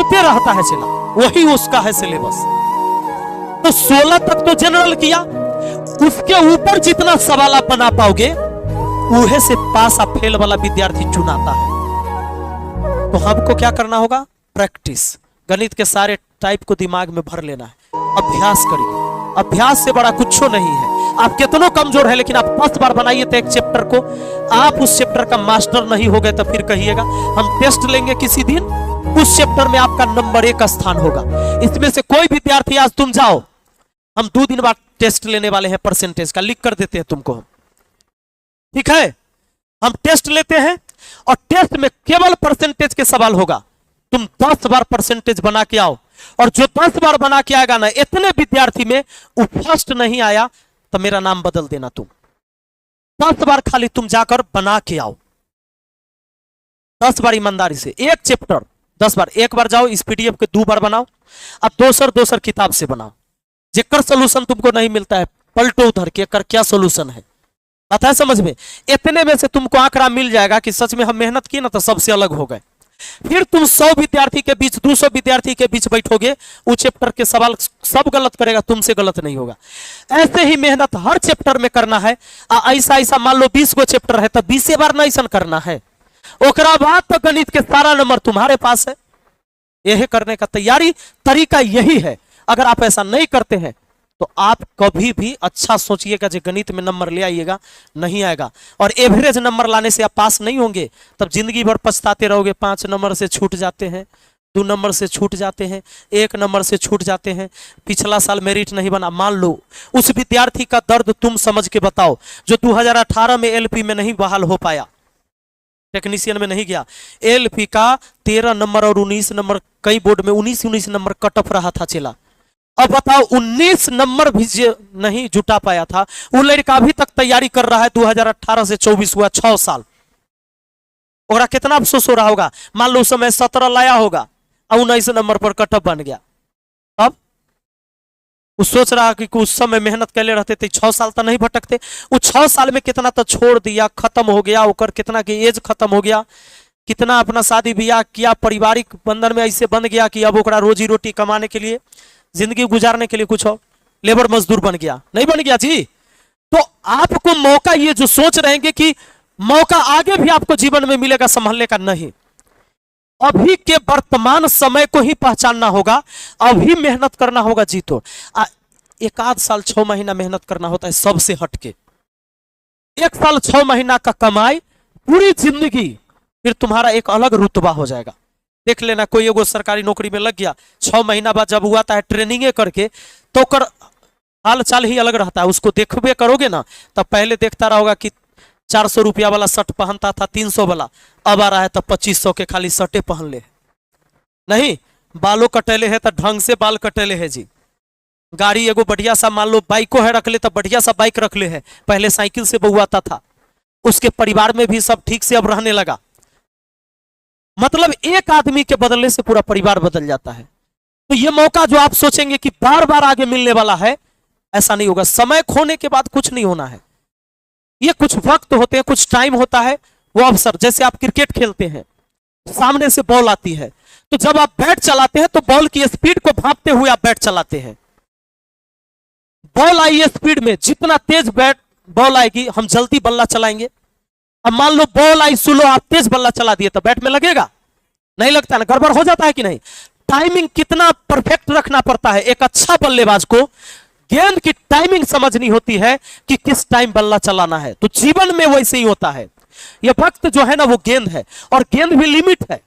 चलते रहता है चला, वही उसका है सिलेबस। तो 16 तक तो जनरल किया, उसके ऊपर जितना सवाल आप बना पाओगे उहे से पास आ फेल वाला विद्यार्थी चुनाता है। तो हमको क्या करना होगा? प्रैक्टिस, गणित के सारे टाइप को दिमाग में भर लेना है, अभ्यास करिए। अभ्यास से बड़ा कुछ नहीं है। आप कितनों कमजोर है लेकिन आप 10 बार बनाइए तो एक चैप्टर को, आप उस चैप्टर का मास्टर नहीं हो गए तो फिर कहिएगा। हम टेस्ट लेंगे किसी दिन, उस चैप्टर में आपका नंबर 1 स्थान होगा। इसमें से कोई विद्यार्थी, आज तुम जाओ, हम 2 दिन बाद टेस्ट लेने वाले हैं परसेंटेज का, लिख कर देते हैं तुमको हम, ठीक है? हम टेस्ट लेते हैं और टेस्ट में केवल परसेंटेज के सवाल होगा। तुम 10 बार परसेंटेज बना के आओ, और जो 10 बार बना के आएगा ना, इतने विद्यार्थी में वो फर्स्ट नहीं आया तो मेरा नाम बदल देना। तुम 10 बार खाली तुम जाकर बना के आओ, 10 बार ईमानदारी से एक चैप्टर 10 बार। एक बार जाओ, इस पीडीएफ के 2 बार बनाओ, अब दोसर किताब से बनाओ। जेकर सोल्यूशन तुमको नहीं मिलता है, पलटो उधर के कर क्या सोल्यूशन है, आता है समझ में? इतने में से तुमको आंकड़ा मिल जाएगा कि सच में हम मेहनत की ना तो सबसे अलग हो गए। फिर तुम 100 विद्यार्थी के बीच, 200 विद्यार्थी के बीच बैठोगे, वो चैप्टर के सवाल सब गलत करेगा, तुमसे गलत नहीं होगा। ऐसे ही मेहनत हर चैप्टर में करना है। ऐसा मान लो 20 गो चैप्टर है तो 20 बार ना ऐसा करना है। ओकरा बाद तो गणित के सारा नंबर तुम्हारे पास है। यही करने का तैयारी तरीका यही है। अगर आप ऐसा नहीं करते हैं तो आप कभी भी अच्छा सोचिएगा जो गणित में नंबर ले आइएगा, नहीं आएगा। और एवरेज नंबर लाने से आप पास नहीं होंगे, तब जिंदगी भर पछताते रहोगे। 5 नंबर से छूट जाते हैं, 2 नंबर से छूट जाते हैं, 1 नंबर से छूट जाते हैं, पिछला साल मेरिट नहीं बना। मान लो उस विद्यार्थी का दर्द तुम समझ के बताओ, जो 2018 में एलपी में नहीं बहाल हो पाया, टेक्नीशियन में नहीं गया। एलपी का 13 नंबर और 19 नंबर, कई बोर्ड में 19 नंबर कट ऑफ रहा था चला। अब बताओ 19 नंबर भी नहीं जुटा पाया था, वो लड़का अभी तक तैयारी कर रहा है। 2018 से 24 हुआ, 6 साल। और कितना अफसोस हो रहा होगा। मान लो उस समय 17 लाया होगा और 19 नंबर पर कट ऑफ बन गया। अब वो सोच रहा कि उस समय मेहनत कर ले रहते थे, 6 साल तो नहीं भटकते। वो 6 साल में कितना तो छोड़ दिया, खत्म हो गया, ओकर कितना की एज खत्म हो गया, कितना अपना शादी ब्याह किया, पारिवारिक बंधन में ऐसे बन गया कि अब ओकरा रोजी रोटी कमाने के लिए, जिंदगी गुजारने के लिए कुछ और लेबर मजदूर बन गया। नहीं बन गया जी। तो आपको मौका, ये जो सोच रहेंगे कि मौका आगे भी आपको जीवन में मिलेगा संभालने का, नहीं। अभी के वर्तमान समय को ही पहचानना होगा, अभी मेहनत करना होगा जी। तो 1 आध साल 6 महीना मेहनत करना होता है सबसे हटके। 1 साल 6 महीना का कमाई पूरी जिंदगी, फिर तुम्हारा एक अलग रुतबा हो जाएगा। देख लेना, कोई एगो सरकारी नौकरी में लग गया, 6 महीना बाद जब हुआ था ट्रेनिंगे करके, तो कर हाल चाल ही अलग रहता है। उसको देखबे करोगे ना, तब पहले देखता रहोगा कि 400 रुपया वाला शर्ट पहनता था, 300 वाला, अब आ रहा है तो 2500 के खाली शर्टे पहन ले। नहीं, बालों कटेले है तो ढंग से बाल कटेले है जी। गाड़ी एगो बढ़िया सा, मान लो बाइको है रख ले तो बढ़िया सा बाइक रख ले है। पहले साइकिल से बहुआता था, उसके परिवार में भी सब ठीक से अब रहने लगा। मतलब एक आदमी के बदलने से पूरा परिवार बदल जाता है। तो ये मौका जो आप सोचेंगे कि बार बार आगे मिलने वाला है, ऐसा नहीं होगा। समय खोने के बाद कुछ नहीं होना है। ये कुछ वक्त होते हैं, कुछ टाइम होता है, वो अवसर। जैसे आप क्रिकेट खेलते हैं, सामने से बॉल आती है, तो जब आप बैट चलाते हैं तो बॉल की स्पीड को भांपते हुए आप बैट चलाते हैं। बॉल आई है स्पीड में, जितना तेज बैट बॉल आएगी हम जल्दी बल्ला चलाएंगे। अब मान लो बॉल आई स्लो, आप तेज बल्ला चला दिए तो बैट में लगेगा? नहीं लगता ना, गड़बड़ हो जाता है कि नहीं? टाइमिंग कितना परफेक्ट रखना पड़ता है। एक अच्छा बल्लेबाज को गेंद की टाइमिंग समझनी होती है कि किस टाइम बल्ला चलाना है। तो जीवन में वैसे ही होता है। यह वक्त जो है ना, वो गेंद है, और गेंद भी लिमिट है।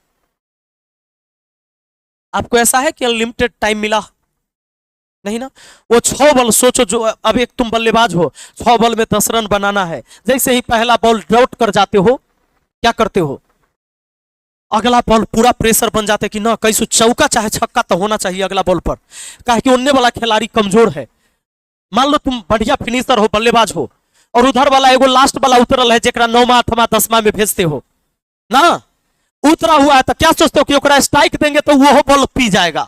आपको ऐसा है कि अनलिमिटेड टाइम मिला नहीं ना। वो 6 बॉल सोचो, जो अब एक तुम बल्लेबाज हो, 6 बॉल में 10 रन बनाना है। जैसे ही पहला बॉल आउट कर जाते हो, क्या करते हो? अगला बॉल पूरा प्रेशर बन जाता है कि ना, कैसे चौका चाहे छक्का तो होना चाहिए अगला बॉल पर, काहे कि उन्ने वाला खिलाड़ी कमजोर है। मान लो तुम बढ़िया फिनिशर हो, बल्लेबाज हो, और उधर वाला एगो लास्ट वाला उतरल है, जेकरा 9वां 8वां 10वां में भेजते हो ना, उतरा हुआ है, तो क्या सोचते हो कि ओकरा स्ट्राइक देंगे तो वो बॉल पी जाएगा?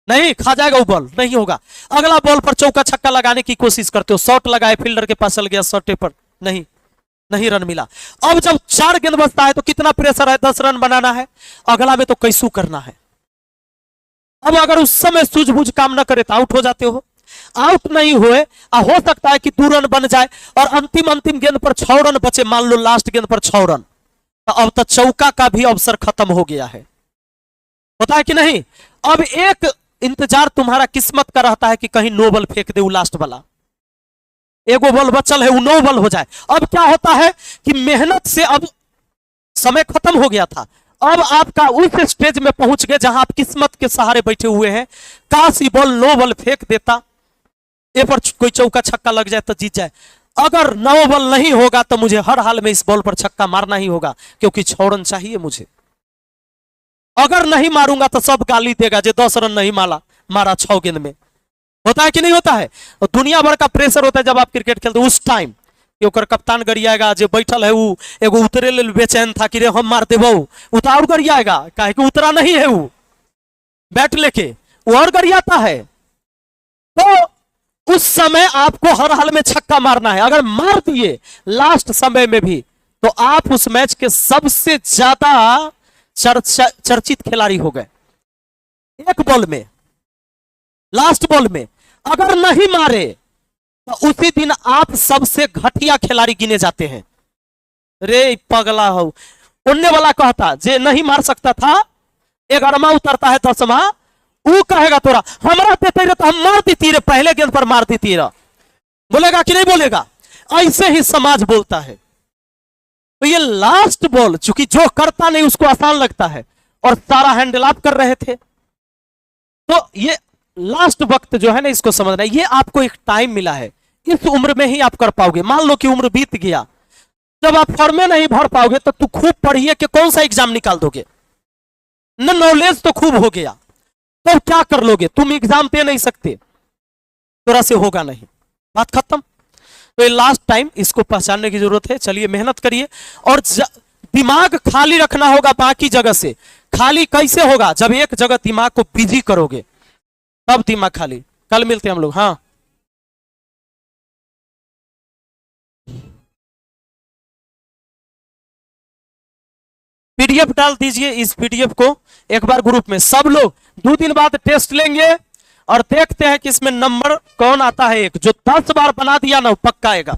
नहीं, खा जाएगा वो बॉल, नहीं होगा। अगला बॉल पर चौका छक्का लगाने की कोशिश करते हो, शॉट लगाए, फील्डर के पास चल गया, शॉटे पर नहीं रन मिला। अब जब 4 गेंद बचता है तो कितना प्रेशर है, 10 रन बनाना है। अगला में तो कैसू करना है, अब अगर उस समय सूझबूझ काम न करे तो आउट हो जाते हो। आउट नहीं हुए, हो सकता है कि 2 रन बन जाए और अंतिम गेंद पर 6 रन बचे, मान लो लास्ट गेंद पर 6 रन, तो अब तो चौका का भी अवसर खत्म हो गया है, होता है कि नहीं। अब एक इंतजार तुम्हारा किस्मत का रहता है कि कहीं नो बॉल फेंक दे, वो लास्ट वाला एगो बॉल बचल है, वो नो बॉल हो जाए। अब क्या होता है कि मेहनत से अब समय खत्म हो गया था, अब आपका उस स्टेज में पहुंच गए जहां आप किस्मत के सहारे बैठे हुए हैं। काश ये बॉल नो बॉल फेंक देता, ए पर कोई चौका छक्का लग जाए तो जीत जाए। अगर नो बॉल नहीं होगा तो मुझे हर हाल में इस बॉल पर छक्का मारना ही होगा, क्योंकि 6 रन चाहिए मुझे। अगर नहीं मारूंगा तो सब गाली देगा, जो 10 रन नहीं मारा 6 गेंद में। होता है कि नहीं होता है। और दुनिया भर का प्रेशर होता है जब आप क्रिकेट खेलते हो उस टाइम, कि ओकर कप्तान गरियाएगा, जो बैठल है वो एगो उतरे ले बेचैन था कि रे हम मार देबो, उतार गरियाएगा, काहे कि उतरा नहीं है वो बैट लेके, वो और गरियाता है। तो उस समय आपको हर हाल में छक्का मारना है। अगर मार दिए लास्ट समय में भी तो आप उस मैच के सबसे ज्यादा चर्चित खिलाड़ी हो गए। एक बॉल में, लास्ट बॉल में अगर नहीं मारे तो उसी दिन आप सबसे घटिया खिलाड़ी गिने जाते हैं। रे पगला हो, उड़ने वाला कहता जे नहीं मार सकता था 11वां उतरता है 10वां, वो कहेगा तोरा हमारा देते रहे तो हम मार देती रे, पहले गेंद पर मार देती रे, बोलेगा कि नहीं बोलेगा। ऐसे ही समाज बोलता है। तो ये लास्ट बॉल चूंकि जो करता नहीं उसको आसान लगता है, और सारा हैंडल आप कर रहे थे, तो ये लास्ट वक्त जो है ना इसको समझना है। ये आपको एक टाइम मिला है, इस उम्र में ही आप कर पाओगे। मान लो कि उम्र बीत गया, जब आप फॉर्मे नहीं भर पाओगे तो तू खूब पढ़िए कि कौन सा एग्जाम निकाल दोगे न, नॉलेज तो खूब हो गया, तो क्या कर लोगे, तुम एग्जाम दे नहीं सकते, थोड़ा से होगा नहीं, बात खत्म। तो ये लास्ट टाइम, इसको पहचानने की जरूरत है। चलिए मेहनत करिए, और दिमाग खाली रखना होगा बाकी जगह से। खाली कैसे होगा, जब एक जगह दिमाग को बिजी करोगे तब दिमाग खाली। कल मिलते हैं हम लोग। हाँ, पीडीएफ डाल दीजिए। इस पीडीएफ को एक बार ग्रुप में सब लोग 2 दिन बाद टेस्ट लेंगे और देखते हैं कि इसमें नंबर कौन आता है। एक जो 10 बार बना दिया ना वो पक्का आएगा।